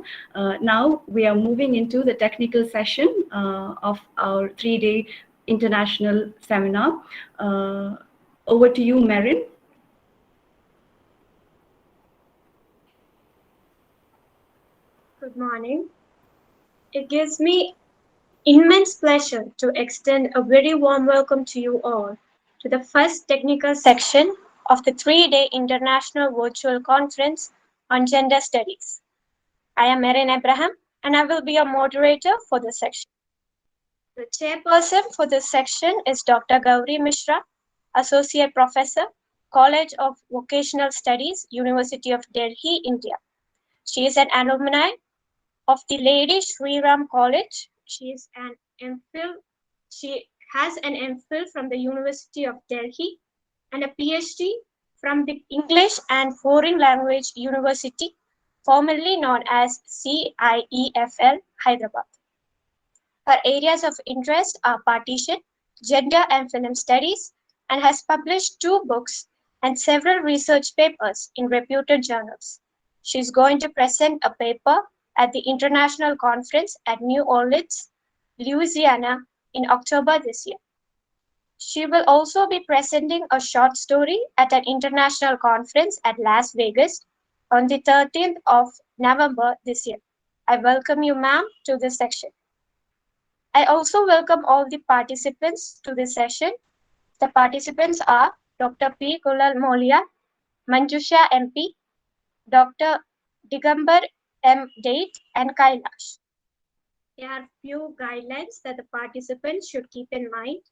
you. Now we are moving into the technical session of our 3-day international seminar. Over to you, Marin. Good morning. It gives me immense pleasure to extend a very warm welcome to you all to the first technical section of the 3-day International Virtual Conference on Gender Studies. I am Erin Abraham and I will be your moderator for this section. The chairperson for this section is Dr. Gauri Mishra, Associate Professor, College of Vocational Studies, University of Delhi, India. She is an alumni of the Lady Shri Ram College. She has an MPhil from the University of Delhi and a PhD from the English and Foreign Language University, formerly known as CIEFL, Hyderabad. Her areas of interest are partition, gender and film studies, and has published 2 books and several research papers in reputed journals. She is going to present a paper at the International Conference at New Orleans, Louisiana in October this year. She will also be presenting a short story at an international conference at Las Vegas on the 13th of November this year. I welcome you, ma'am, to this section. I also welcome all the participants to this session. The participants are Dr. P. Kulal Molia, Manjusha MP, Dr. Digambar M. Date, and Kailash. There are few guidelines that the participants should keep in mind.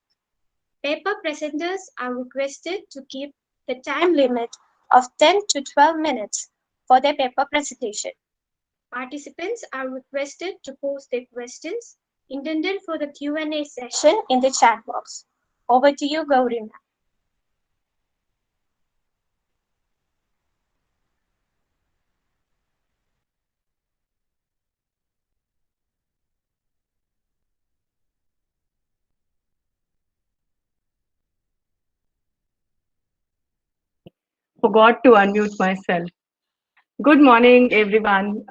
Paper presenters are requested to keep the time limit of 10 to 12 minutes for their paper presentation. Participants are requested to post their questions intended for the Q&A session in the chat box. Over to you, Gauri ma'am. Forgot to unmute myself. Good morning, everyone.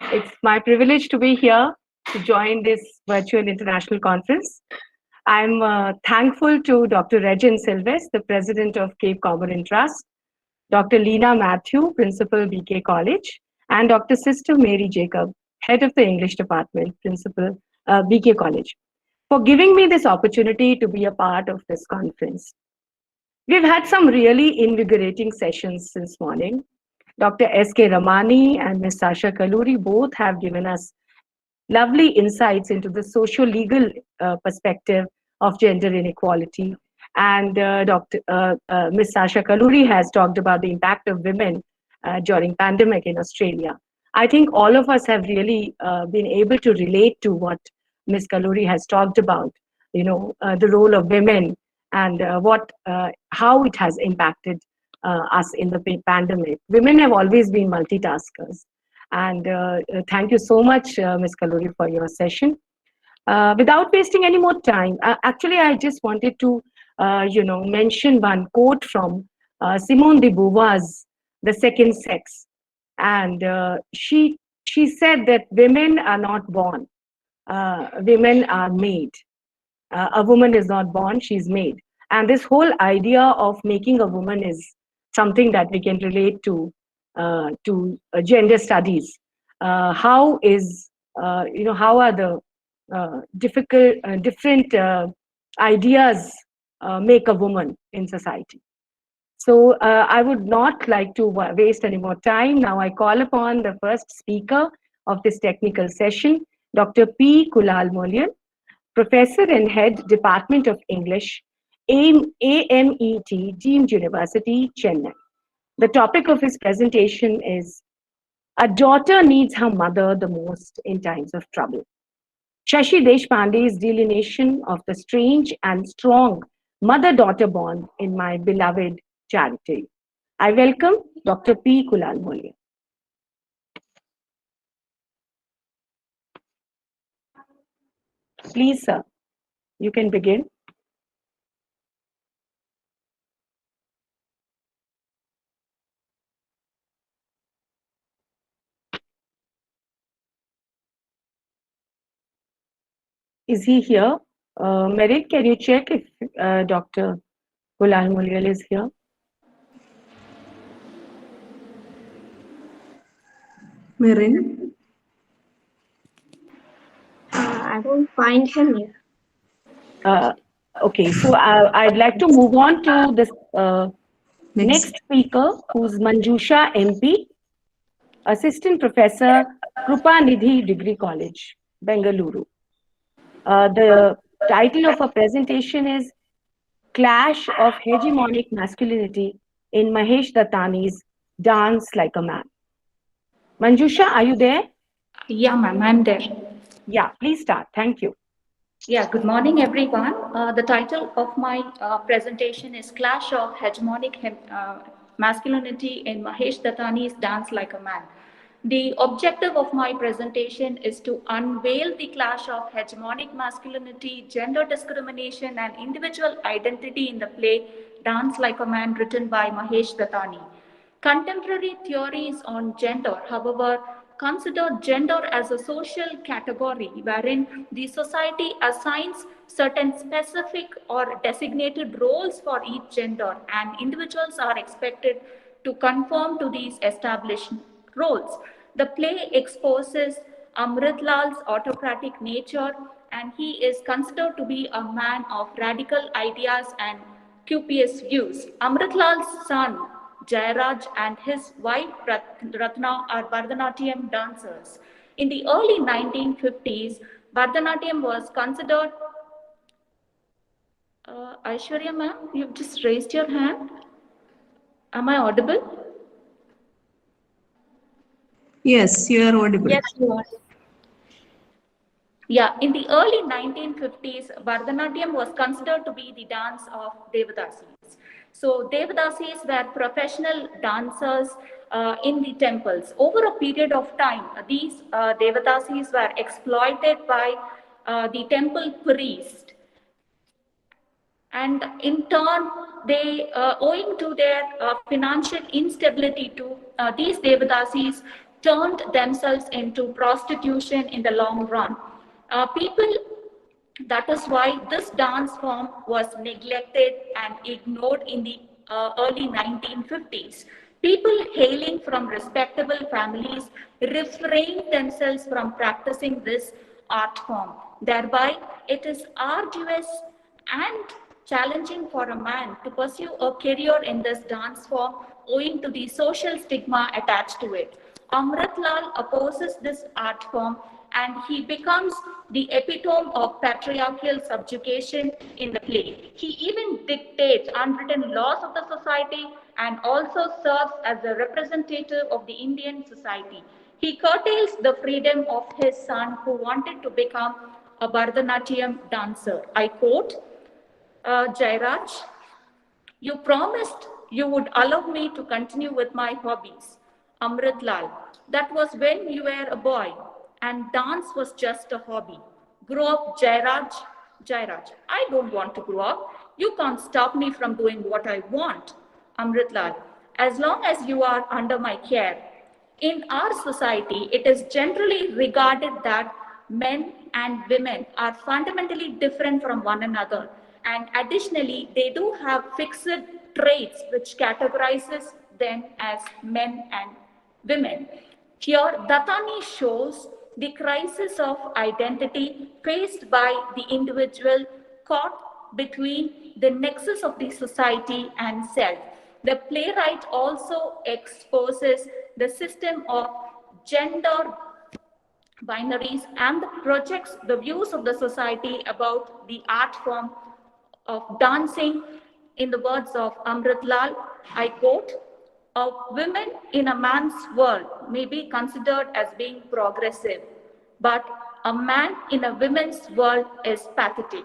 It's my privilege to be here to join this virtual international conference. I'm thankful to Dr. Regin Silves, the president of Cape Comorin Trust, Dr. Lena Matthew, principal BK College, and Dr. Sister Mary Jacob, head of the English department, principal BK College, for giving me this opportunity to be a part of this conference. We've had some really invigorating sessions since morning. Dr. S.K. Ramani and Ms. Sasha Kaluri both have given us lovely insights into the socio-legal perspective of gender inequality. And Ms. Sasha Kaluri has talked about the impact of women during pandemic in Australia. I think all of us have really been able to relate to what Ms. Kaluri has talked about, the role of women and how it has impacted us in the pandemic. Women have always been multitaskers. And thank you so much, Ms. Kaluri, for your session. Without wasting any more time, actually, I just wanted to, mention one quote from Simone de Beauvoir's The Second Sex. And she said that women are not born, women are made. A woman is not born, she's made. And this whole idea of making a woman is something that we can relate to gender studies. How are the different ideas make a woman in society? So I would not like to waste any more time. Now I call upon the first speaker of this technical session, Dr. P. Kulal Molia, Professor and Head, Department of English, AMET, Deemed University, Chennai. The topic of his presentation is A Daughter Needs Her Mother the Most in Times of Trouble. Shashi Deshpande's delineation of the strange and strong mother-daughter bond in My Beloved Charity. I welcome Dr. P. Kulal Molia. Please, sir, you can begin. Is he here? Merit, can you check if Dr. Gulal Mulyal is here? Merin. I won't find him here. Uh, okay, so I'd like to move on to this Next. next speaker, who's Manjusha MP, Assistant Professor, Krupa Nidhi Degree College, Bengaluru. The title of her presentation is Clash of Hegemonic Masculinity in Mahesh Dattani's Dance Like a Man. Manjusha, are you there? Yeah, ma'am, I'm there. Yeah, please start. Thank you. Yeah, good morning, everyone. The title of my presentation is Clash of Hegemonic Masculinity in Mahesh Dattani's Dance Like a Man. The objective of my presentation is to unveil the clash of hegemonic masculinity, gender discrimination, and individual identity in the play Dance Like a Man, written by Mahesh Dattani. Contemporary theories on gender, however, consider gender as a social category wherein the society assigns certain specific or designated roles for each gender, and individuals are expected to conform to these established roles. The play exposes Amritlal's autocratic nature, and he is considered to be a man of radical ideas and copious views. Amritlal's son, Jairaj, and his wife Ratna are Bharatanatyam dancers. In the early 1950s, Bharatanatyam was considered. Aishwarya ma'am, you've just raised your hand. Am I audible? Yes, you are audible. Yes, you are. Yeah, in the early 1950s, Bharatanatyam was considered to be the dance of Devadasis. So, Devadasis were professional dancers in the temples. Over a period of time, these Devadasis were exploited by the temple priest, and in turn they owing to their financial instability too, these devadasis turned themselves into prostitution in the long run. People That is why this dance form was neglected and ignored in the early 1950s. People hailing from respectable families refrained themselves from practicing this art form. Thereby, it is arduous and challenging for a man to pursue a career in this dance form owing to the social stigma attached to it. Amrit Lal opposes this art form, and he becomes the epitome of patriarchal subjugation in the play. He even dictates unwritten laws of the society and also serves as a representative of the Indian society. He curtails the freedom of his son, who wanted to become a Bharatanatyam dancer. I quote, Jairaj, you promised you would allow me to continue with my hobbies. Amrit Lal, that was when you were a boy, and dance was just a hobby. Grow up, Jairaj. Jairaj, I don't want to grow up. You can't stop me from doing what I want. Amrit Lal, as long as you are under my care. In our society, it is generally regarded that men and women are fundamentally different from one another, and additionally, they do have fixed traits which categorizes them as men and women. Here, Dattani shows the crisis of identity faced by the individual caught between the nexus of the society and self. The playwright also exposes the system of gender binaries and projects the views of the society about the art form of dancing. In the words of Amrit Lal, I quote, a woman in a man's world may be considered as being progressive, but a man in a woman's world is pathetic.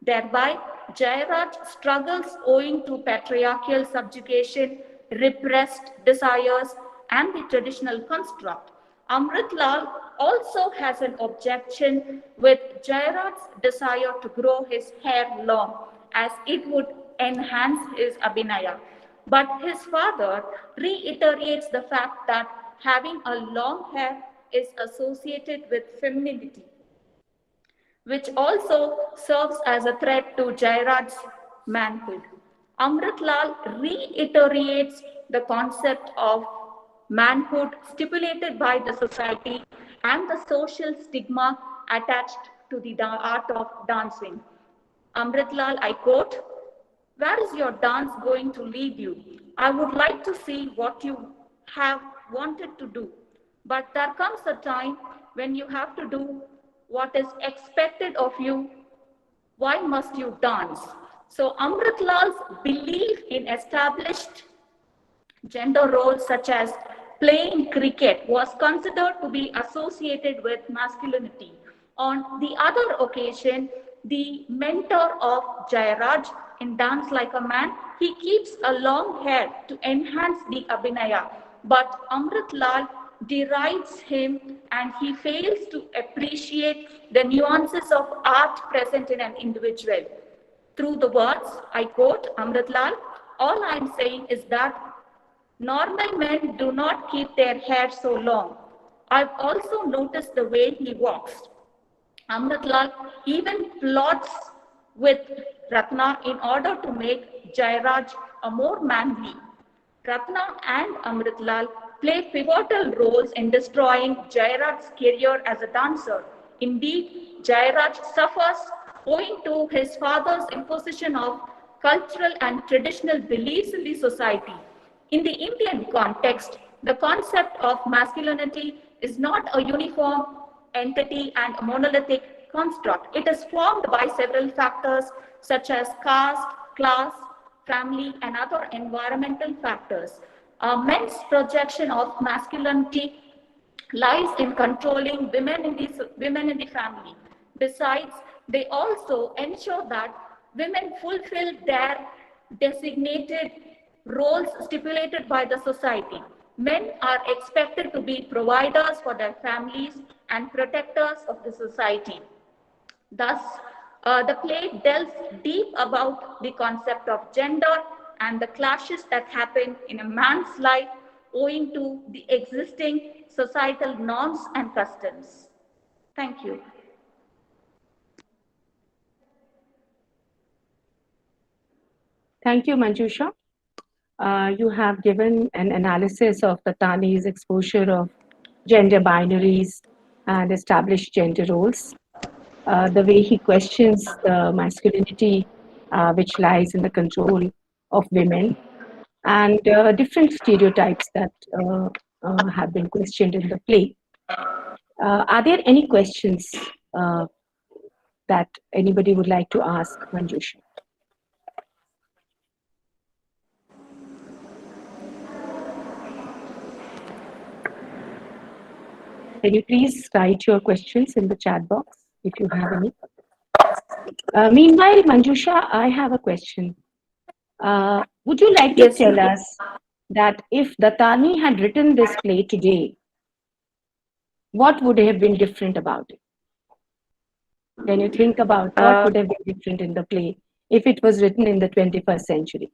Thereby, Jairaj struggles owing to patriarchal subjugation, repressed desires, and the traditional construct. Amrit Lal also has an objection with Jairaj's desire to grow his hair long, as it would enhance his abhinaya. But his father reiterates the fact that having a long hair is associated with femininity. which also serves as a threat to Jairaj's manhood. Amrit Lal reiterates the concept of manhood stipulated by the society and the social stigma attached to the art of dancing. Amrit Lal, I quote, "Where is your dance going to lead you? I would like to see what you have wanted to do. But there comes a time when you have to do what is expected of you. Why must you dance?" So Amrit Lal's belief in established gender roles such as playing cricket was considered to be associated with masculinity. On the other occasion, the mentor of Jairaj in Dance Like a Man, he keeps a long hair to enhance the Abhinaya, but Amrit Lal derides him and he fails to appreciate the nuances of art present in an individual. Through the words, I quote Amrit Lal, "All I am saying is that normal men do not keep their hair so long. I've also noticed the way he walks. Amrit Lal even plots with Ratna in order to make Jairaj a more manly. Ratna and Amrit Lal play pivotal roles in destroying Jairaj's career as a dancer. Indeed, Jairaj suffers owing to his father's imposition of cultural and traditional beliefs in the society. In the Indian context, the concept of masculinity is not a uniform entity and a monolithic construct. It is formed by several factors such as caste, class, family, and other environmental factors. Men's projection of masculinity lies in controlling women in the family. Besides, they also ensure that women fulfill their designated roles stipulated by the society. Men are expected to be providers for their families and protectors of the society. Thus, the play delves deep about the concept of gender and the clashes that happen in a man's life owing to the existing societal norms and customs. Thank you. Thank you, Manjusha. You have given an analysis of Tatani's exposure of gender binaries and established gender roles, the way he questions the masculinity which lies in the control of women, and different stereotypes that have been questioned in the play. Are there any questions that anybody would like to ask Manjusha? Can you please write your questions in the chat box if you have any? Meanwhile, Manjusha, I have a question. Would you like to Yes, tell ma'am. us that if Dattani had written this play today, what would have been different about it? Can you think about what would have been different in the play if it was written in the 21st century?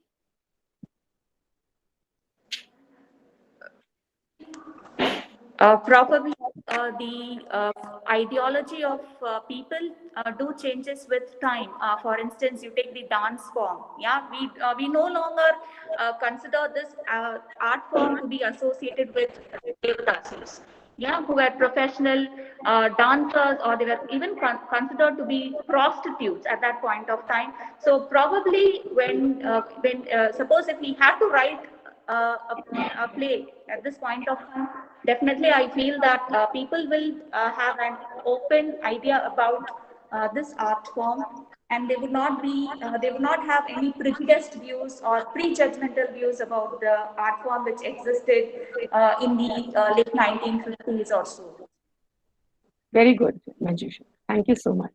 Probably the ideology of people do changes with time. For instance, you take the dance form. Yeah, we no longer consider this art form to be associated with devadasis. Yeah, who were professional dancers, or they were even considered to be prostitutes at that point of time. So probably when suppose if we had to write a play at this point of time, definitely I feel that people will have an open idea about this art form, and they would not have any prejudiced views or prejudgmental views about the art form which existed in the late 1950s or so. Very good, Manjusha. Thank you so much.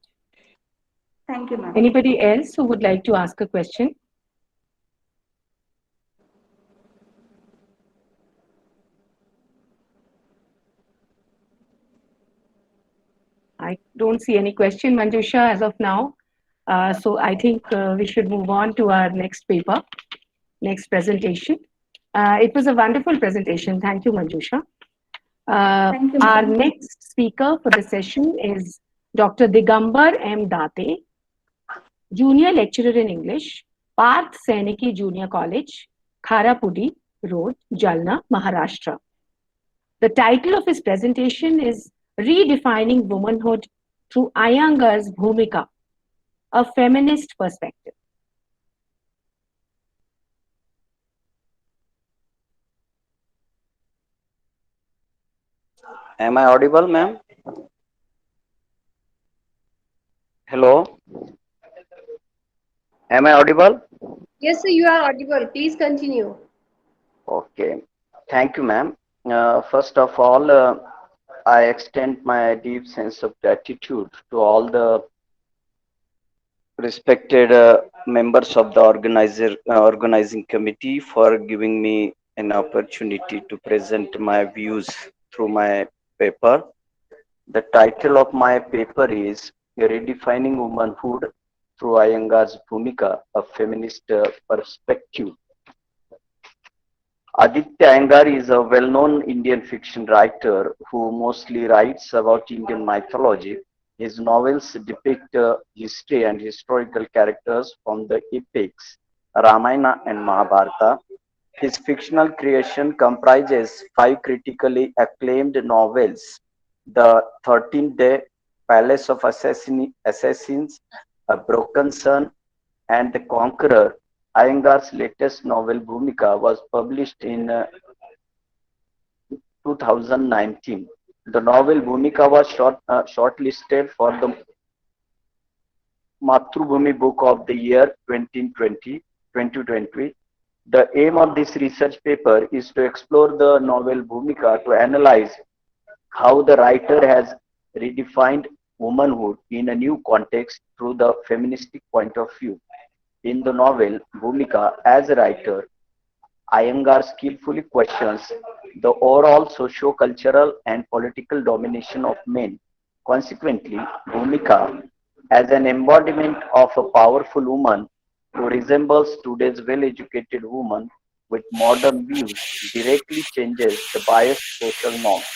Thank you, ma'am. Anybody else who would like to ask a question? I don't see any question, Manjusha, as of now. So I think we should move on to our next paper, next presentation. It was a wonderful presentation. Thank you, Manjusha. Thank you, Our ma'am. next speaker for the session is Dr. Digambar M. Date, Junior Lecturer in English, Parth Sainiki Junior College, Kharapudi Road, Jalna, Maharashtra. The title of his presentation is Redefining Womanhood Through Iyengar's Bhumika, a Feminist Perspective. Am I audible, ma'am? Hello? Am I audible? Yes, sir, you are audible. Please continue. Okay. Thank you, ma'am. First of all, I extend my deep sense of gratitude to all the respected members of the organizing committee for giving me an opportunity to present my views through my paper. The title of my paper is Redefining Womanhood Through Iyengar's Bhumika, a Feminist Perspective. Aditya Iyengar is a well-known Indian fiction writer who mostly writes about Indian mythology. His novels depict history and historical characters from the epics Ramayana and Mahabharata. His fictional creation comprises five critically acclaimed novels: The 13th Day, Palace of Assassins, A Broken Sun, and The Conqueror. Iyengar's latest novel, Bhumika, was published in 2019. The novel Bhumika was shortlisted for the Mathrubhumi Book of the Year 2020. The aim of this research paper is to explore the novel Bhumika to analyze how the writer has redefined womanhood in a new context through the feministic point of view. In the novel Bhumika, as a writer, Iyengar skillfully questions the overall socio-cultural and political domination of men. Consequently, Bhumika, as an embodiment of a powerful woman who resembles today's well-educated woman with modern views, directly changes the biased social norms.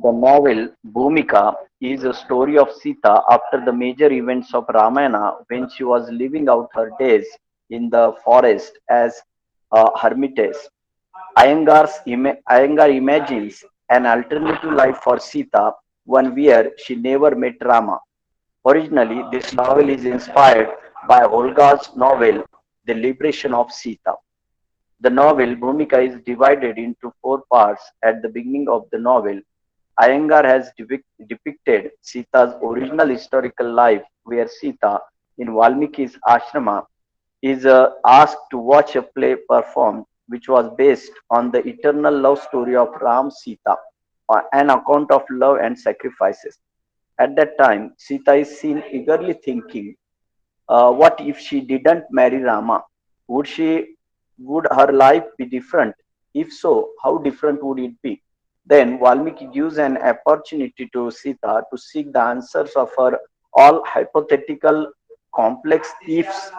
The novel Bhumika is a story of Sita after the major events of Ramayana when she was living out her days in the forest as a hermitess. Iyengar imagines an alternative life for Sita, one where she never met Rama. Originally, this novel is inspired by Olga's novel The Liberation of Sita. The novel Bhumika is divided into four parts. At the beginning of the novel, Iyengar has depicted Sita's original historical life, where Sita, in Valmiki's ashrama, is asked to watch a play performed, which was based on the eternal love story of Ram Sita, an account of love and sacrifices. At that time, Sita is seen eagerly thinking, what if she didn't marry Rama? Would her life be different? If so, how different would it be? Then Valmiki gives an opportunity to Sita to seek the answers of her all hypothetical complex ifs.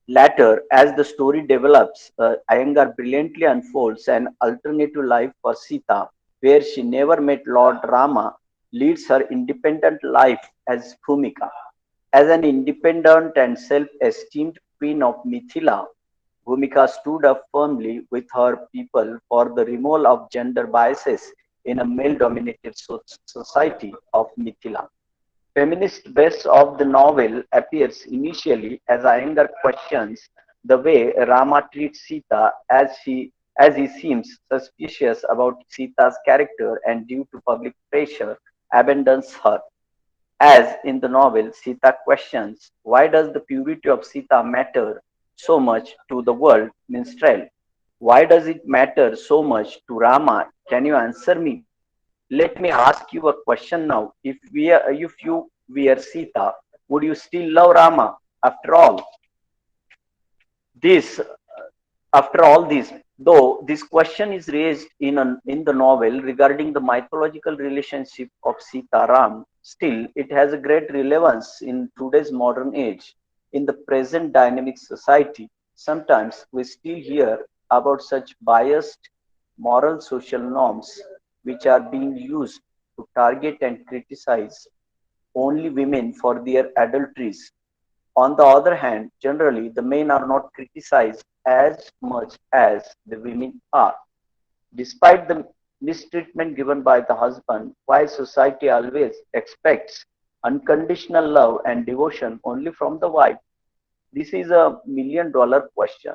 Later, as the story develops, Iyengar brilliantly unfolds an alternative life for Sita, where she never met Lord Rama, leads her independent life as Bhumika. As an independent and self-esteemed queen of Mithila, Bhumika stood up firmly with her people for the removal of gender biases in a male-dominated society of Mithila. Feminist base of the novel appears initially as Iyengar questions the way Rama treats Sita as he seems suspicious about Sita's character and due to public pressure abandons her. As in the novel, Sita questions, why does the purity of Sita matter so much to the world minstrel? Why does it matter so much to Rama? Can you answer me? Let me ask you a question now. If you were Sita, would you still love Rama? After all, this after all this, though this question is raised in the novel regarding the mythological relationship of Sita Ram, still it has a great relevance in today's modern age. In the present dynamic society, sometimes we still hear about such biased moral social norms which are being used to target and criticize only women for their adulteries. On the other hand, generally the men are not criticized as much as the women are. Despite the mistreatment given by the husband, why society always expects unconditional love and devotion only from the wife? This is a million-dollar question.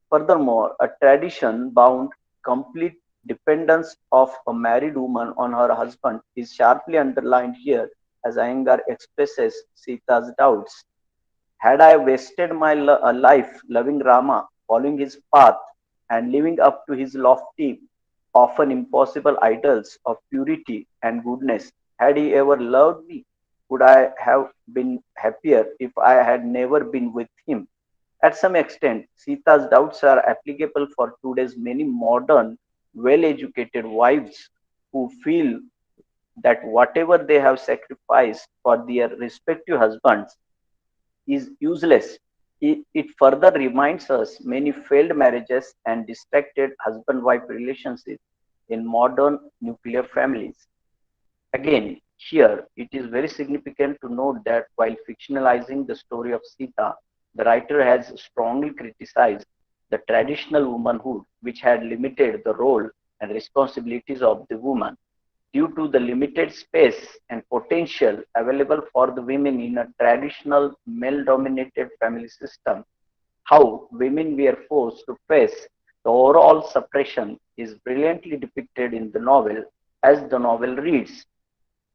Furthermore, a tradition bound complete dependence of a married woman on her husband is sharply underlined here as Iyengar expresses Sita's doubts. Had I wasted my life loving Rama, following his path, and living up to his lofty, often impossible ideals of purity and goodness? Had he ever loved me? Would I have been happier if I had never been with him? At some extent, Sita's doubts are applicable for today's many modern, well educated wives who feel that whatever they have sacrificed for their respective husbands is useless. It further reminds us many failed marriages and distracted husband wife relationships in modern nuclear families. Again, here it is very significant to note that while fictionalizing the story of Sita, the writer has strongly criticized the traditional womanhood, which had limited the role and responsibilities of the woman. Due to the limited space and potential available for the women in a traditional male dominated family system, how women were forced to face the overall suppression is brilliantly depicted in the novel as the novel reads.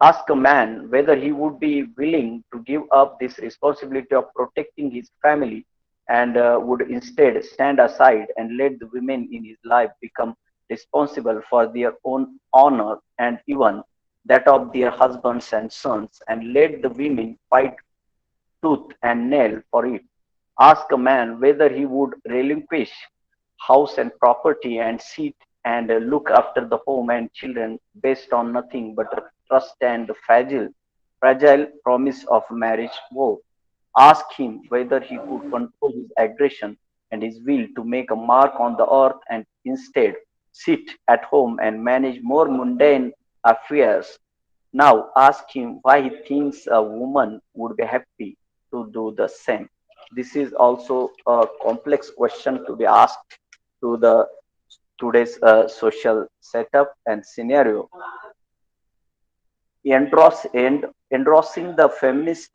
Ask a man whether he would be willing to give up this responsibility of protecting his family and would instead stand aside and let the women in his life become responsible for their own honor and even that of their husbands and sons and let the women fight tooth and nail for it. Ask a man whether he would relinquish house and property and sit and look after the home and children based on nothing but a trust and the fragile promise of marriage vow. Ask him whether he could control his aggression and his will to make a mark on the earth and instead sit at home and manage more mundane affairs. Now ask him why he thinks a woman would be happy to do the same. This is also a complex question to be asked to the today's social setup and scenario. Endorsing the feminist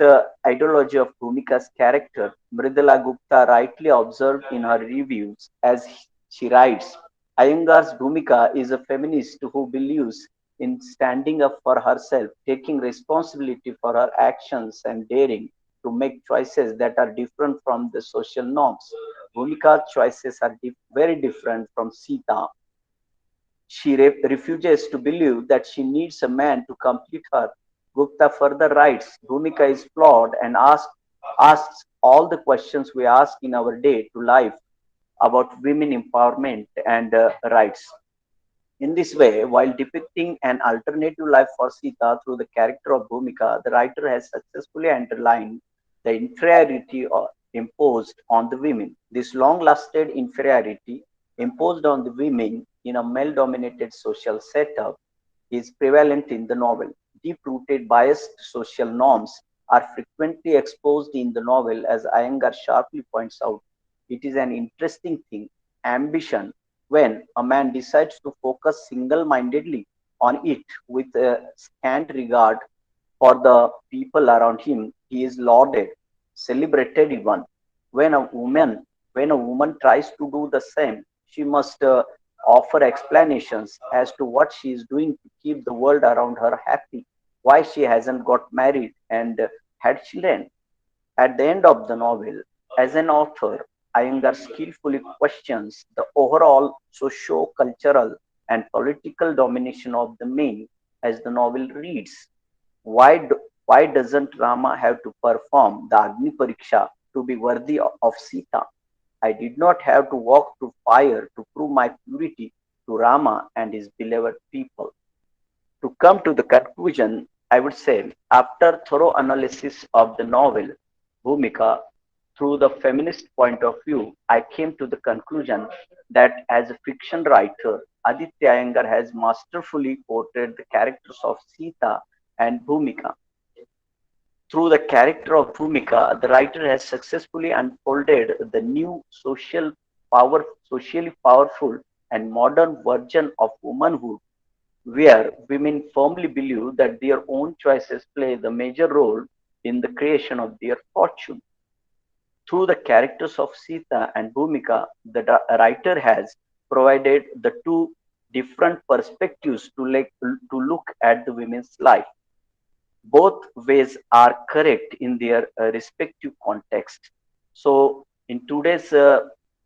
ideology of Bhumika's character, Mridula Gupta rightly observed in her reviews as she writes, Iyengar's Bhumika is a feminist who believes in standing up for herself, taking responsibility for her actions and daring to make choices that are different from the social norms. Bhumika's choices are very different from Sita. She refuses to believe that she needs a man to complete her. Gupta further writes, Bhumika is flawed and asks all the questions we ask in our day to life about women empowerment and rights. In this way, while depicting an alternative life for Sita through the character of Bhumika, the writer has successfully underlined the inferiority imposed on the women. This long lasted inferiority imposed on the women in a male dominated social setup is prevalent in the novel. Deep rooted biased social norms are frequently exposed in the novel, as Iyengar sharply points out. It is an interesting thing. Ambition, when a man decides to focus single mindedly on it with a scant regard for the people around him, he is lauded, celebrated even. When a woman, when a woman tries to do the same, she must offer explanations as to what she is doing to keep the world around her happy, why she hasn't got married and had children. At the end of the novel, as an author, Iyengar skillfully questions the overall socio-cultural and political domination of the men as the novel reads. Why doesn't Rama have to perform the Agni Pariksha to be worthy of Sita? I did not have to walk through fire to prove my purity to Rama and his beloved people. To come to the conclusion, I would say, after thorough analysis of the novel, Bhumika, through the feminist point of view, I came to the conclusion that as a fiction writer, Aditya Iyengar has masterfully portrayed the characters of Sita and Bhumika. Through the character of Bhumika, the writer has successfully unfolded the new socially powerful and modern version of womanhood, where women firmly believe that their own choices play the major role in the creation of their fortune. Through the characters of Sita and Bhumika, the writer has provided the two different perspectives to look at the women's life. Both ways are correct in their respective context. So, in today's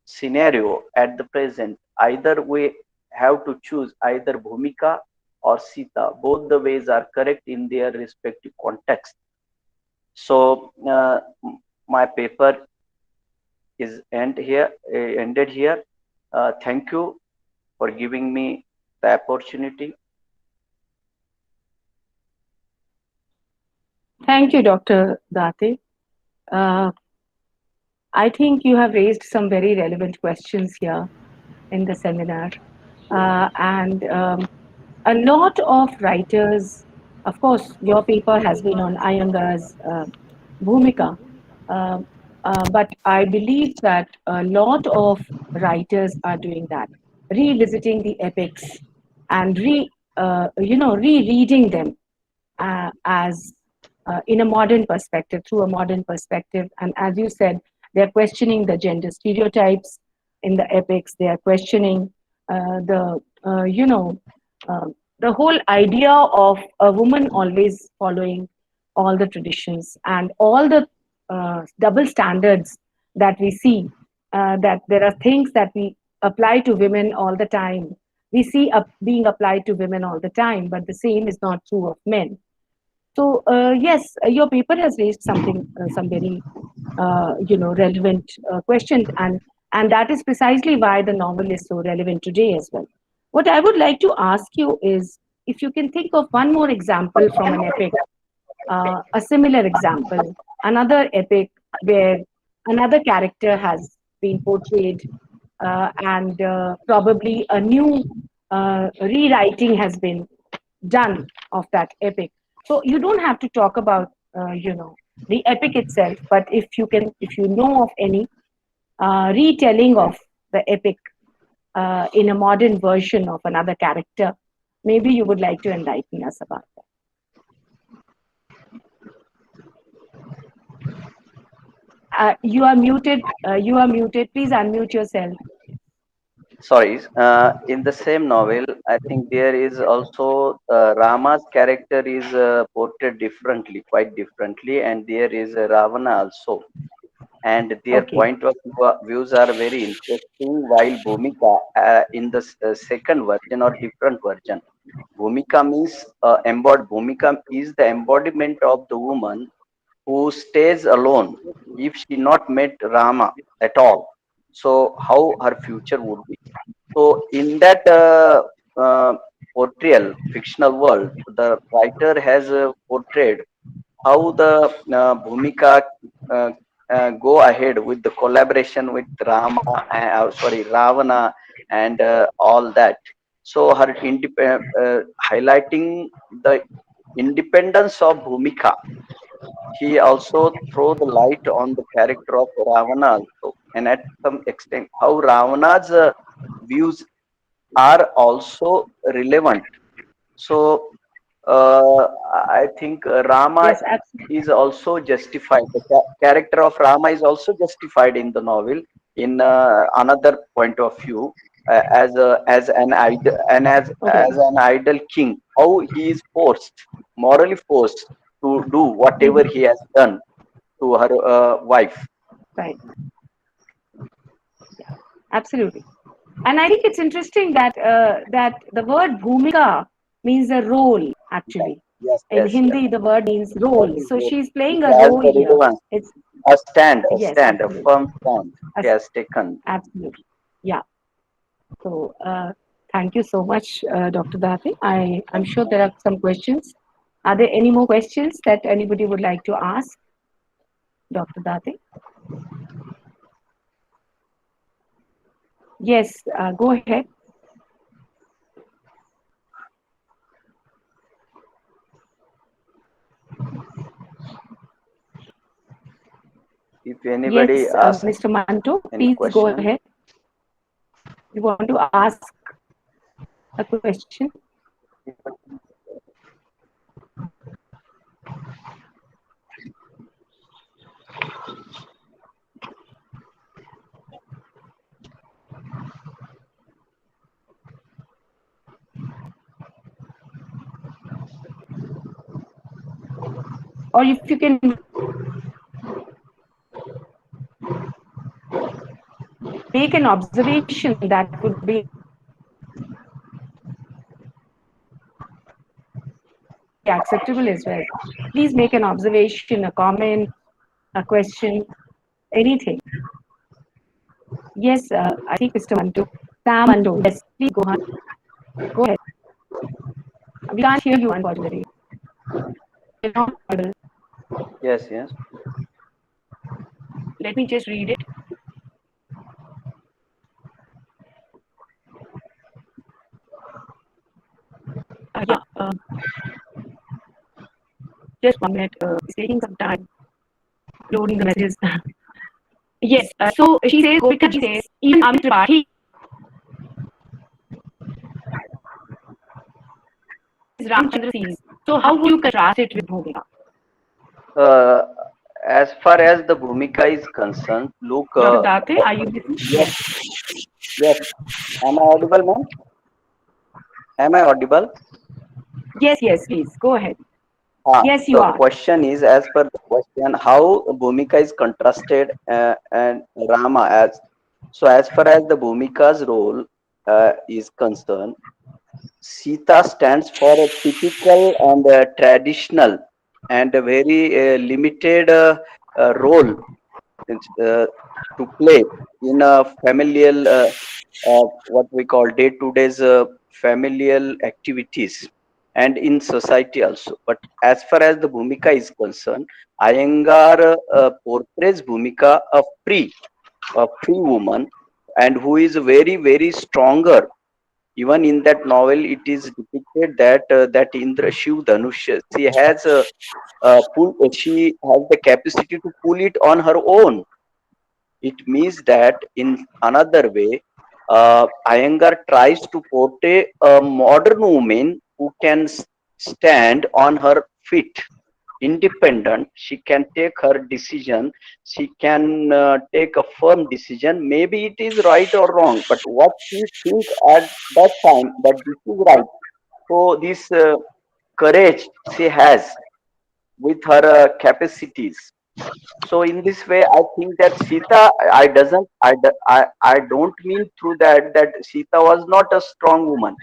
scenario at the present, either we have to choose either Bhumika or Sita. Both the ways are correct in their respective context. So, my paper is ended here. Thank you for giving me the opportunity. Thank you, Dr. Date. Uh, I think you have raised some very relevant questions here in the seminar. And a lot of writers, of course, your paper has been on Iyengar's Bhumika, uh, but I believe that a lot of writers are doing that, revisiting the epics and rereading them as in a modern perspective, through a modern perspective. And as you said, they're questioning the gender stereotypes in the epics. They are questioning the uh, the whole idea of a woman always following all the traditions and all the double standards that we see. That there are things that we apply to women all the time. We see being applied to women all the time, but the same is not true of men. So yes, your paper has raised some very relevant questions, and that is precisely why the novel is so relevant today as well. What I would like to ask you is if you can think of one more example from an epic, a similar example, another epic where another character has been portrayed, and probably a new rewriting has been done of that epic. So you don't have to talk about the epic itself, but if you know of any retelling of the epic in a modern version of another character, maybe you would like to enlighten us about that. You are muted. You are muted. Please unmute yourself. Sorry, in the same novel, I think there is also Rama's character is portrayed differently, quite differently, and there is Ravana also, and their Okay. point of views are very interesting. While Bhumika in the second version or different version, Bhumika is the embodiment of the woman who stays alone if she not met Rama at all. So how her future would be. So in that portrayal, fictional world, the writer has portrayed how the Bhumika go ahead with the collaboration with Ravana and all that. So her highlighting the independence of Bhumika. He also throw the light on the character of Ravana also, and at some extent how Ravana's views are also relevant. So I think Rama Yes, absolutely. is also justified. The character of Rama is also justified in the novel in another point of view as an idol and Okay. as an idol king. How he is forced, morally forced to do whatever Mhm. he has done to her wife. Right. Yeah. Absolutely. And I think it's interesting that that the word bhumika means a role Yes, actually. yes, In yes, yes. Hindi, the word means role. Exactly. So she's It playing a has role the here. relevance. It's A yes, stand, absolutely. a firm stand As- he has taken. Absolutely. Yeah. So thank you so much, Dr. Date. I'm sure there are some questions. Are there any more questions that anybody would like to ask, Dr. Date? Yes, go ahead. If anybody Yes, asks Mr. Manto, any please go question, ahead. You want to ask a question? Or if you can make an observation, that would be acceptable as well. Please make an observation, a comment, a question, anything. Yes, I think Mr. Manto. Sam Manto, yes, please go ahead. Go ahead. We can't hear you, unfortunately. You're not audible. yes, yes. Let me just read it. Yeah, just 1 minute. It's taking some time loading the messages. Yes, so she says, Govika ji says, even Amit Tripathi is Ramchandra series. So how would you contrast it with Bhumika? Uh, as far as the Bhumika is concerned, look, Dr. Date, are you listening? yes, yes. Am I audible, ma'am? Am I audible? Yes, please, go ahead. Yes, you The are. question is, as per the question, how Bhumika is contrasted and Rama as. So, as far as the Bhumika's role is concerned, Sita stands for a typical and traditional and a very limited role to play in a familial, what we call day-to-day familial activities and in society also. But as far as the Bhumika is concerned, Iyengar portrays Bhumika a free woman, and who is very, very stronger. Even in that novel, it is depicted that that Indra Shiv Dhanush, she has the capacity to pull it on her own. It means that in another way, Iyengar tries to portray a modern woman who can stand on her feet, independent. She can take her decision. She can take a firm decision. Maybe it is right or wrong, but what she think at that time that this is right. So this courage she has with her capacities. So in this way, I think that Sita, I don't mean through that Sita was not a strong woman.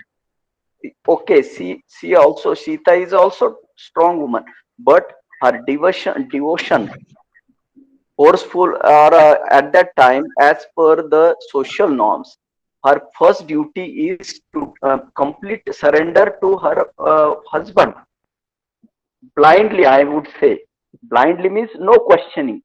Okay, Sita is also strong woman, but her devotion, forceful, or at that time, as per the social norms, her first duty is to complete surrender to her husband blindly. I would say blindly means no questioning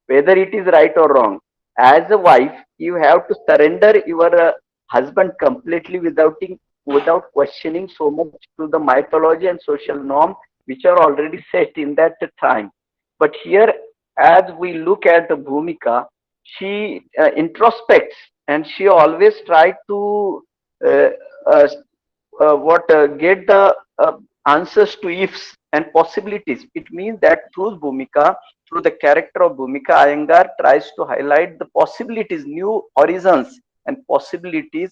whether it is right or wrong. As a wife, you have to surrender your husband completely without questioning so much to the mythology and social norm which are already set in that time. But here, as we look at the Bhumika, she introspects and she always tries to uh, uh, get the answers to ifs and possibilities. It means that through the character of Bhumika, Iyengar tries to highlight the possibilities, new horizons and possibilities,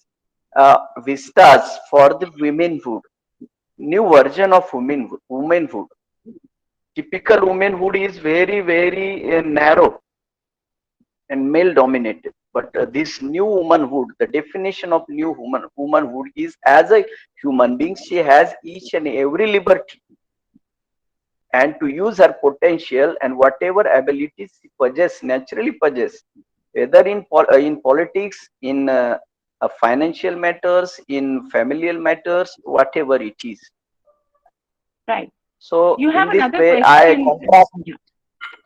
vistas for the womanhood, new version of womanhood. Typical womanhood is very, very narrow and male dominated. But this new womanhood, the definition of new womanhood is as a human being, she has each and every liberty and to use her potential and whatever abilities she naturally possess, whether in politics, in financial matters, in familial matters, whatever it is. Right. So you have in this another way, I question. contrast.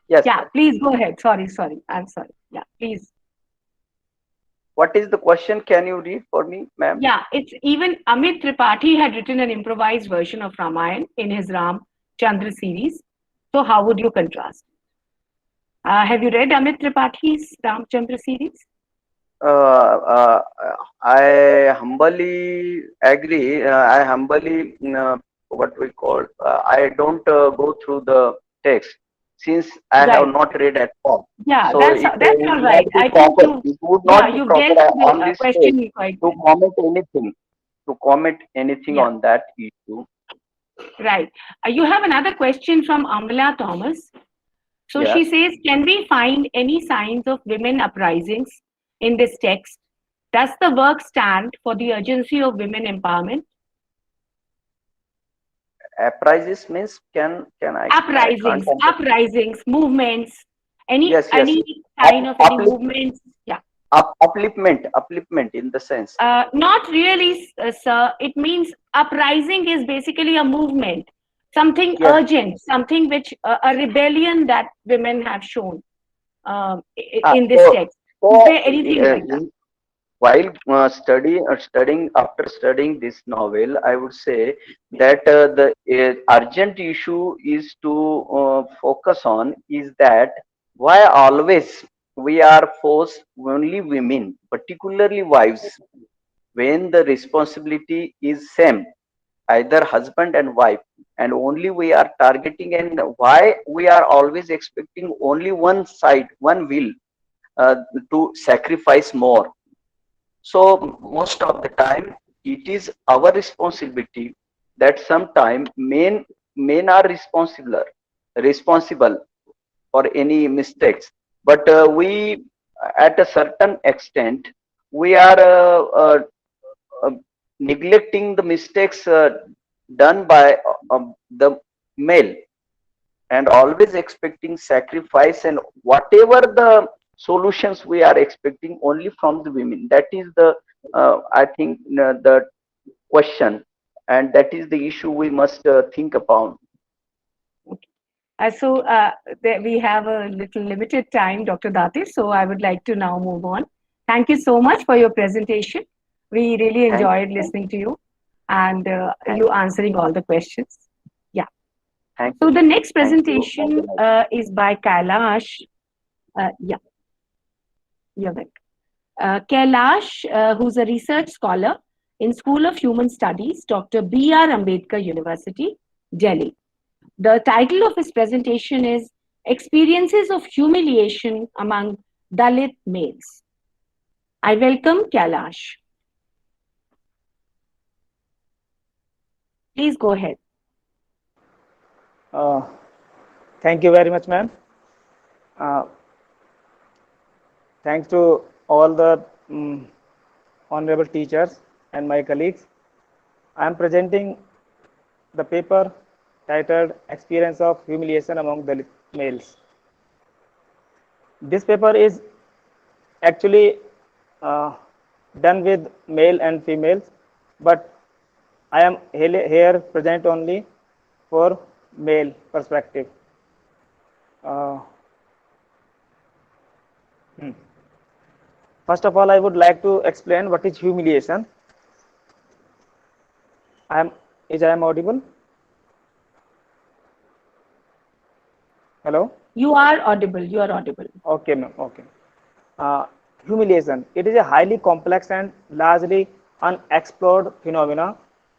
Yes. Yeah, please go ahead. Sorry. I'm sorry. Yeah, please. What is the question? Can you read for me, ma'am? Yeah, it's even Amit Tripathi had written an improvised version of Ramayana in his Ram Chandra series. So how would you contrast? Have you read Amit Tripathi's Ramchandra series? Uh, uh, I humbly agree. I humbly, what we call, I don't go through the text since I have Right. not read at all. Yeah, So that's would all not right. be I think proper. It would yeah, not be you've proper dealt with on the this stage question quite to well. comment anything. To comment anything Yeah, on that issue. right. You have another question from Amala Thomas. So she Yes. says, can we find any signs of women uprisings in this text? Does the work stand for the urgency of women empowerment? Apprises means I can't Uprisings, understand. uprisings, movements, Yes, yes. any Up, sign of any uplift, movements? Yeah. upliftment in the sense. Not really, sir. It means uprising is basically a movement, something Yes. urgent, something which a rebellion that women have shown Uh, in this so, text. Is so there anything like that? while studying this novel, I would say that the urgent issue is to focus on is that why always we are forced only women, particularly wives, when the responsibility is same, either husband and wife, and only we are targeting, and why we are always expecting only one side, one will uh, to sacrifice more. So most of the time, it is our responsibility that sometime men are responsible for any mistakes, but we at a certain extent we are uh, neglecting the mistakes done by the male, and always expecting sacrifice and whatever the solutions we are expecting only from the women. That is the I think the question, and that is the issue we must think upon. We have a little limited time, Dr. Dati, so I would like to now move on. Thank you so much for your presentation. We really Thank enjoyed thank listening to you and thank you answering all the questions. Yeah. thank So you the next thank you presentation organizer. is by Kailash. Yeah, you're welcome. Kailash, who's a research scholar in School of Human Studies, Dr. B.R. Ambedkar University, Delhi. The title of his presentation is Experiences of Humiliation Among Dalit Males. I welcome Kailash. Please go ahead. Uh, Thank you very much, ma'am. Uh, Thanks to all the honorable teachers and my colleagues. I am presenting the paper titled Experience of Humiliation Among the Males. This paper is actually uh, done with male and females, but I am here present only for male perspective. Uh, First of all, I would like to explain what is humiliation. I am audible? Hello? You are audible. You are audible. Okay, ma'am. Okay. Uh, Humiliation. It is a highly complex and largely unexplored phenomena,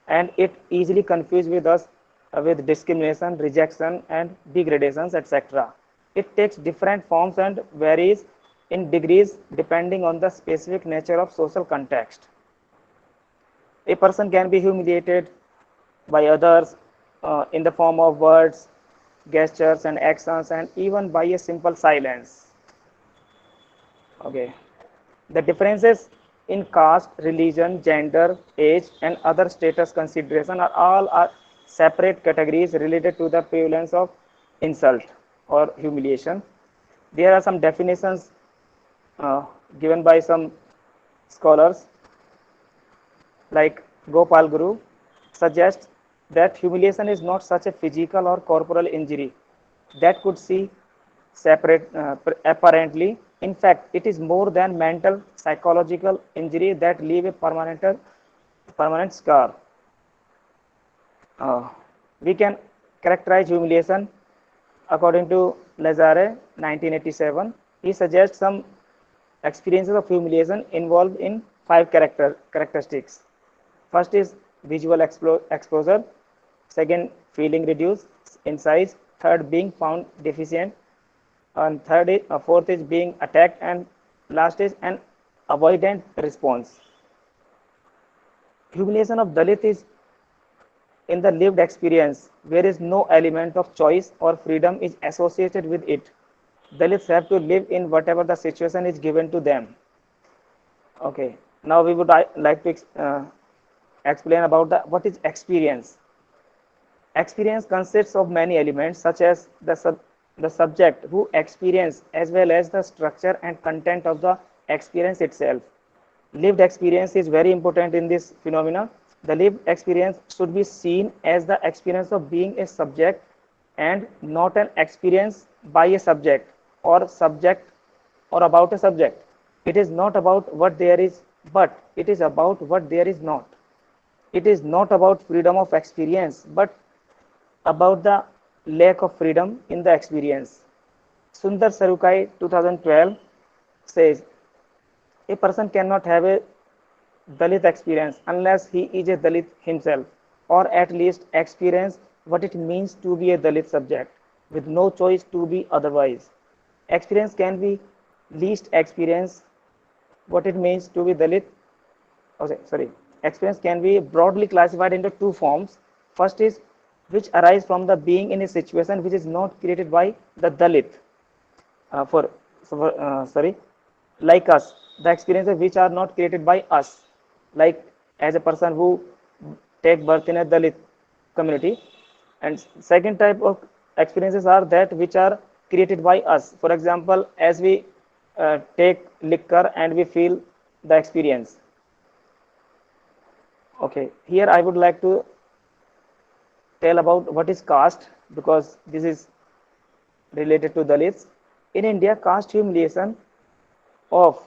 and it easily confused with us with discrimination, rejection, and degradations, etc. It takes different forms and varies in degrees depending on the specific nature of social context. A person can be humiliated by others in the form of words, gestures, and actions, and even by a simple silence. Okay. The differences in caste, religion, gender, age, and other status consideration are separate categories related to the prevalence of insult or humiliation. There are some definitions uh, given by some scholars like Gopal Guru suggests that humiliation is not such a physical or corporal injury that could see separate apparently. In fact, it is more than mental psychological injury that leave a permanent scar. We can characterize humiliation According to Lazare, 1987, he suggests some experiences of humiliation involved in five characteristics. First is visual exposure. Second, feeling reduced in size. Third, being found deficient. And fourth is being attacked. And last is an avoidant response. Humiliation of Dalit is in the lived experience, where is no element of choice or freedom is associated with it. Dalits have to live in whatever the situation is given to them. Okay, now we would like to explain about what is experience. Experience consists of many elements such as the subject who experience as well as the structure and content of the experience itself. Lived experience is very important in this phenomena. The lived experience should be seen as the experience of being a subject and not an experience by a subject or about a subject. It is not about what there is, but it is about what there is not. It is not about freedom of experience, but about the lack of freedom in the experience. Sundar Sarukai 2012 says, a person cannot have a Dalit experience unless he is a Dalit himself, or at least experience what it means to be a Dalit subject with no choice to be otherwise. Experience can be least experience what it means to be Dalit. Experience can be broadly classified into two forms. First is which arise from the being in a situation which is not created by the Dalit. Like us, the experiences which are not created by us, like as a person who take birth in a Dalit community. And second type of experiences are that which are created by us. For example, as we take liquor and we feel the experience. Okay, here I would like to tell about what is caste, because this is related to Dalits. In India, caste humiliation of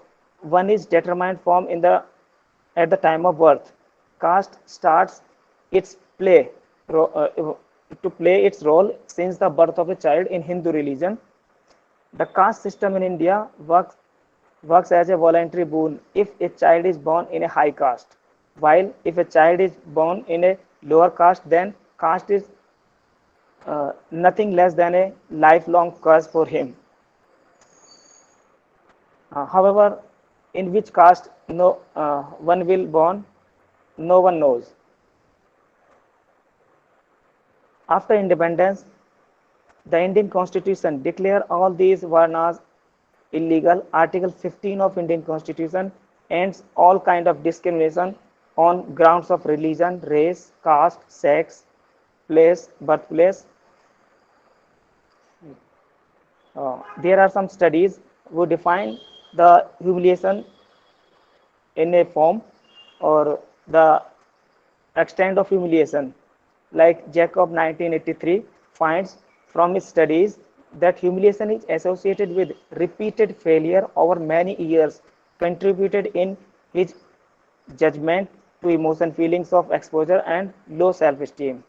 one is determined from at the time of birth. Caste starts its to play its role since the birth of a child in Hindu religion. The caste system in India works as a voluntary boon if a child is born in a high caste, while if a child is born in a lower caste, then caste is nothing less than a lifelong curse for him. However, in which caste one will born, no one knows. After independence, the Indian Constitution declared all these varnas illegal. Article 15 of Indian Constitution ends all kind of discrimination on grounds of religion, race, caste, sex, place, birthplace. There are some studies who define the humiliation in a form or the extent of humiliation. Like Jacob 1983 finds from his studies that humiliation is associated with repeated failure over many years, contributed in his judgment to emotion feelings of exposure and low self-esteem.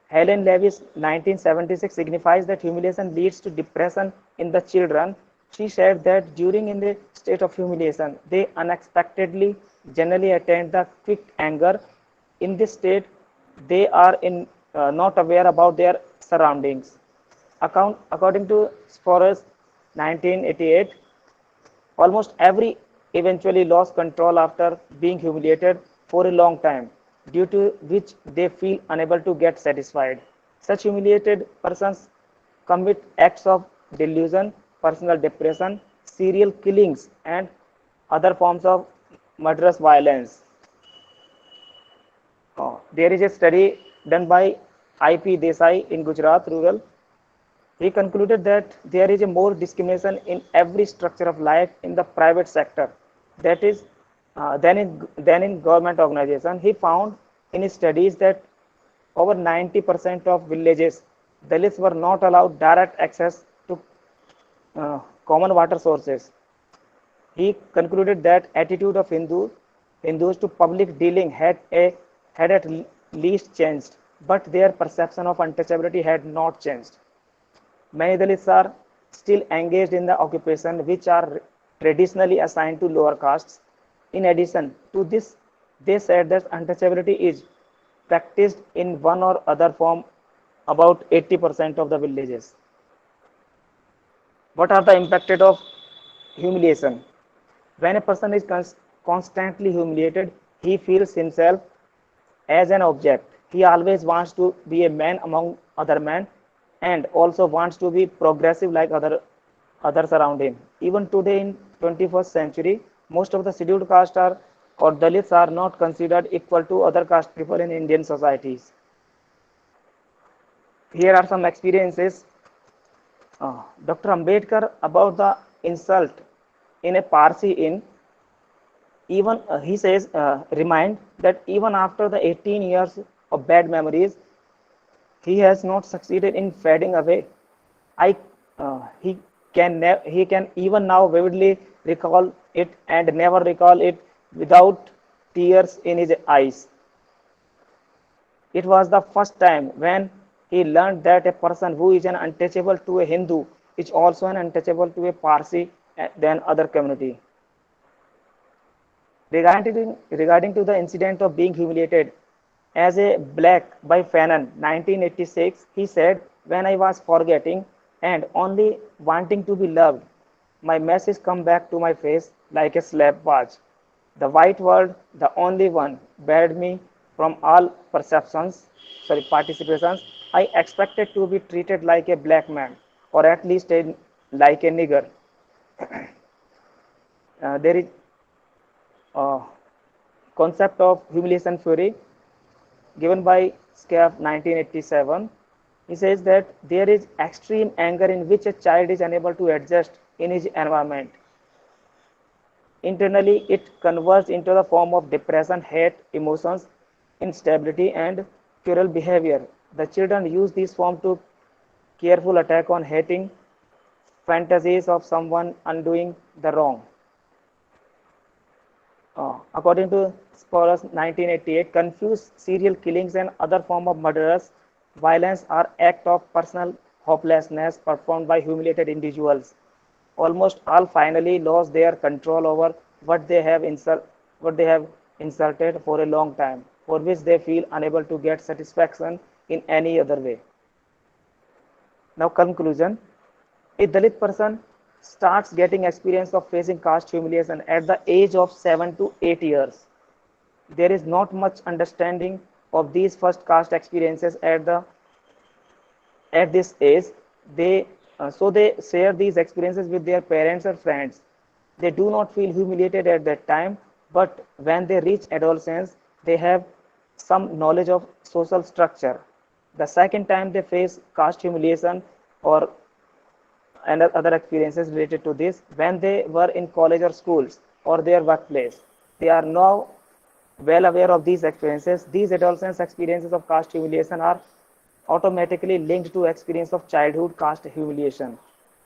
Helen Levy's 1976 signifies that humiliation leads to depression in the children. She said that during in the state of humiliation, they unexpectedly generally attain the quick anger. In this state, they are not aware about their surroundings. According to Sporus 1988, almost every eventually lost control after being humiliated for a long time, due to which they feel unable to get satisfied. Such humiliated persons commit acts of delusion, personal depression, serial killings, and other forms of murderous violence. There is a study done by I.P. Desai in Gujarat rural. He concluded that there is a more discrimination in every structure of life in the private sector, that is, than in government organization. He found in his studies that over 90% of villages, Dalits were not allowed direct access to common water sources. He concluded that attitude of Hindus to public dealing had at least changed, but their perception of untouchability had not changed. Many Dalits are still engaged in the occupation which are traditionally assigned to lower castes. In addition to this, they said that untouchability is practiced in one or other form about 80% of the villages. What are the impacted of humiliation? When a person is constantly humiliated, he feels himself as an object. He always wants to be a man among other men and also wants to be progressive like others around him. Even today in 21st century, most of the scheduled caste are or Dalits are not considered equal to other caste people in Indian societies. Here are some experiences. Dr. Ambedkar about the insult in a Parsi inn. Even he says, remind that even after the 18 years of bad memories, he has not succeeded in fading away. I he he can even now vividly recall it and never recall it without tears in his eyes. It was the first time when he learned that a person who is an untouchable to a Hindu is also an untouchable to a Parsi than other community. Regarding to the incident of being humiliated as a black by Fanon 1986, he said, when I was forgetting and only wanting to be loved, my message come back to my face like a slap watch. The white world, the only one, barred me from all participations. I expected to be treated like a black man, or at least like a nigger. There is a concept of humiliation theory given by Scaff 1987. He says that there is extreme anger in which a child is unable to adjust in his environment. Internally, it converts into the form of depression, hate, emotions, instability, and cruel behavior. The children use this form to careful attack on hating fantasies of someone undoing the wrong. According to Spores 1988, confused serial killings and other form of murderous violence are act of personal hopelessness performed by humiliated individuals. Almost all finally lost their control over what they have insulted for a long time, for which they feel unable to get satisfaction in any other way. Now conclusion. A Dalit person starts getting experience of facing caste humiliation at the age of 7 to 8 years. There is not much understanding of these first caste experiences at this age. They share these experiences with their parents or friends. They do not feel humiliated at that time, but when they reach adolescence, they have some knowledge of social structure. The second time they face caste humiliation or and other experiences related to this when they were in college or schools or their workplace. They are now well aware of these experiences. These adolescents' experiences of caste humiliation are automatically linked to experience of childhood caste humiliation.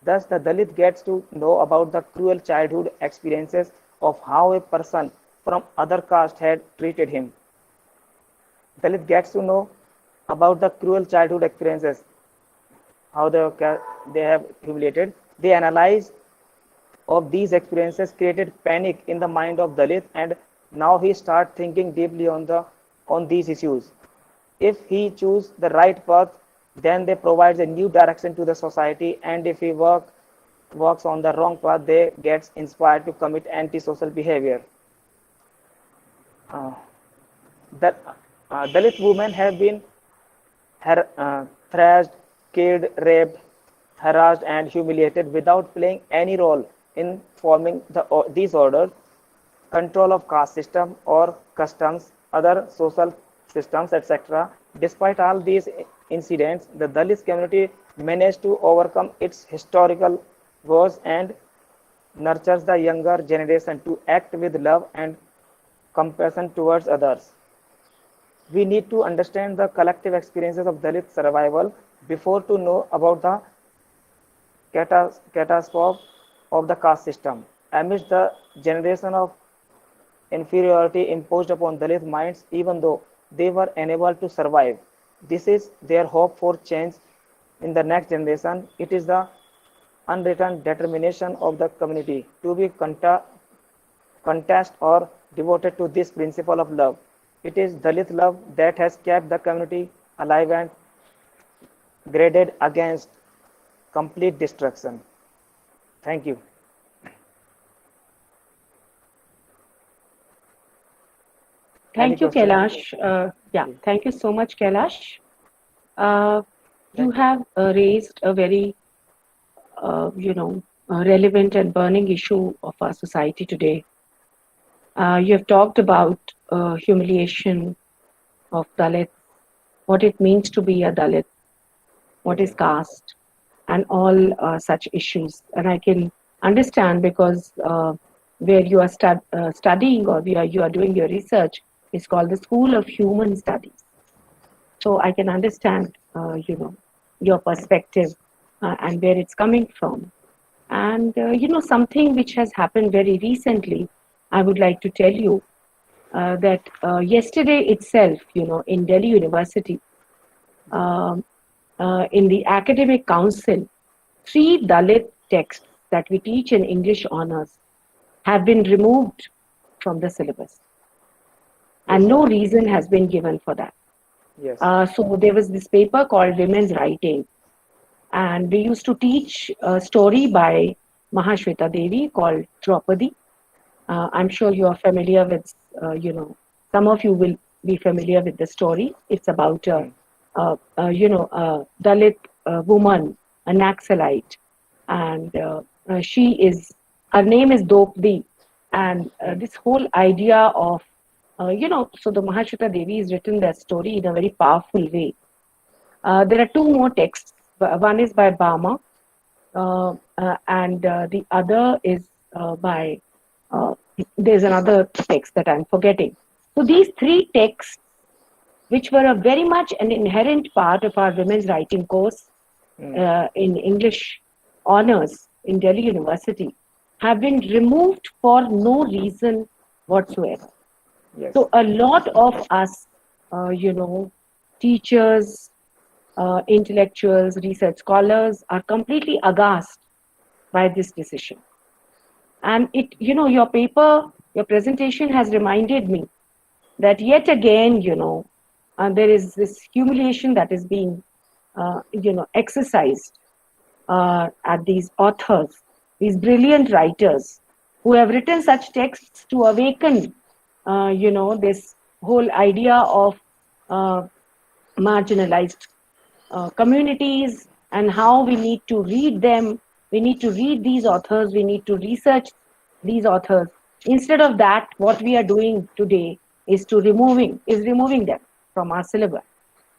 Thus, the Dalit gets to know about the cruel childhood experiences of how a person from other caste had treated him. Dalit gets to know about the cruel childhood experiences, how they have humiliated. They analyze of these experiences created panic in the mind of Dalit, and now he start thinking deeply on these issues. If he choose the right path, then they provides a new direction to the society, and if he works on the wrong path, they gets inspired to commit antisocial behavior. Uh, that Dalit women have been thrashed, killed, raped, harassed, and humiliated without playing any role in forming these orders, control of caste system or customs, other social systems, etc. Despite all these incidents, the Dalit community managed to overcome its historical woes and nurtures the younger generation to act with love and compassion towards others. We need to understand the collective experiences of Dalit survival before to know about the catastrophe of the caste system. Amidst the generation of inferiority imposed upon Dalit minds, even though they were unable to survive, this is their hope for change in the next generation. It is the unwritten determination of the community to be contest or devoted to this principle of love. It is Dalit love that has kept the community alive and graded against complete destruction. Thank you. Any Thank you, question? Kailash. Yeah, thank you so much, Kailash. Uh, you Thank you. have raised a very, relevant and burning issue of our society today. You have talked about humiliation of Dalits, what it means to be a Dalit, what Yes, is sir. caste, and all such issues. And I can understand because where you are studying or where you are doing your research is called the School of Human Studies. So I can understand, your perspective and where it's coming from. And something which has happened very recently, I would like to tell you that yesterday itself, in Delhi University, um, in the academic council, three Dalit texts that we teach in English honors have been removed from the syllabus, Yes, and sir. no reason has been given for that. Yes. So there was this paper called Women's Writing, and we used to teach a story by Mahashweta Devi called Draupadi. I'm sure you are familiar with, some of you will be familiar with the story. It's about Hmm. a Dalit woman, a Naxalite, and her name is Dopdi. And Hmm. this whole idea of, so the Mahashweta Devi has written that story in a very powerful way. There are two more texts. One is by Bama, and the other is by there's another text that I'm forgetting. So these three texts, which were a very much an inherent part of our women's writing course Hmm. in English honors in Delhi University, have been removed for no reason whatsoever. Yes. So a lot of us, teachers, intellectuals, research scholars are completely aghast by this decision. And your paper, your presentation has reminded me that yet again, there is this humiliation that is being, exercised at these authors, these brilliant writers who have written such texts to awaken, this whole idea of uh, marginalized communities and how we need to read them. We need to read these authors. We need to research these authors. Instead of that, what we are doing today is removing them from our syllabus.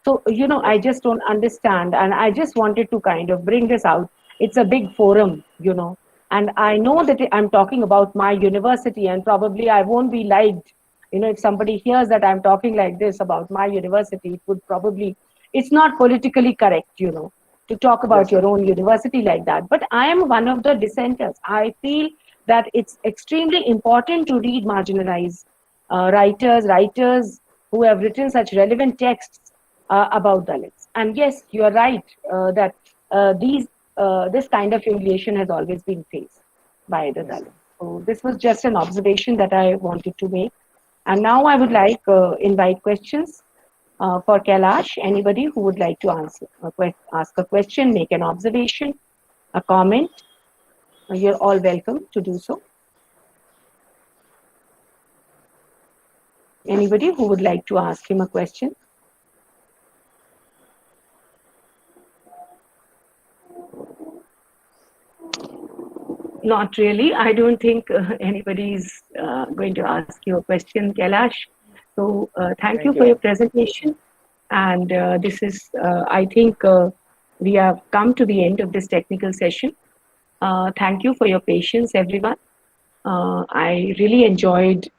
So, Yes. I just don't understand. And I just wanted to kind of bring this out. It's a big forum, and I know that I'm talking about my university, and probably I won't be liked. If somebody hears that I'm talking like this about my university, it would probably, it's not politically correct, to talk Yes, about sir. your own university like that. But I am one of the dissenters. I feel that it's extremely important to read marginalized writers who have written such relevant texts about Dalits. And yes, you are right that this kind of humiliation has always been faced by the Yes, sir. Dalits. So this was just an observation that I wanted to make. And now I would like invite questions for Kailash. Anybody who would like to ask a question, make an observation, a comment, you're all welcome to do so. Anybody who would like to ask him a question? Not really. I don't think anybody is going to ask you a question, Kailash. So thank you Thank for you. your presentation. And this is, I think, we have come to the end of this technical session. Thank you for your patience, everyone. I really enjoyed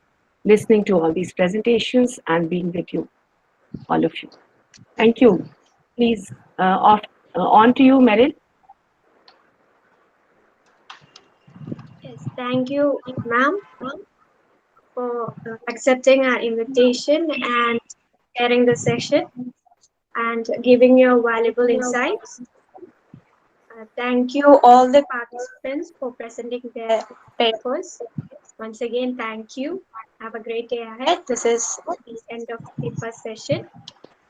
listening to all these presentations and being with you, all of you. Thank you. Please, on to you, Meryl. Yes, thank you, ma'am, for accepting our invitation and sharing the session and giving your valuable insights. Thank you all the participants for presenting their papers. Once again, thank you. Have a great day ahead. This is the end of the first session.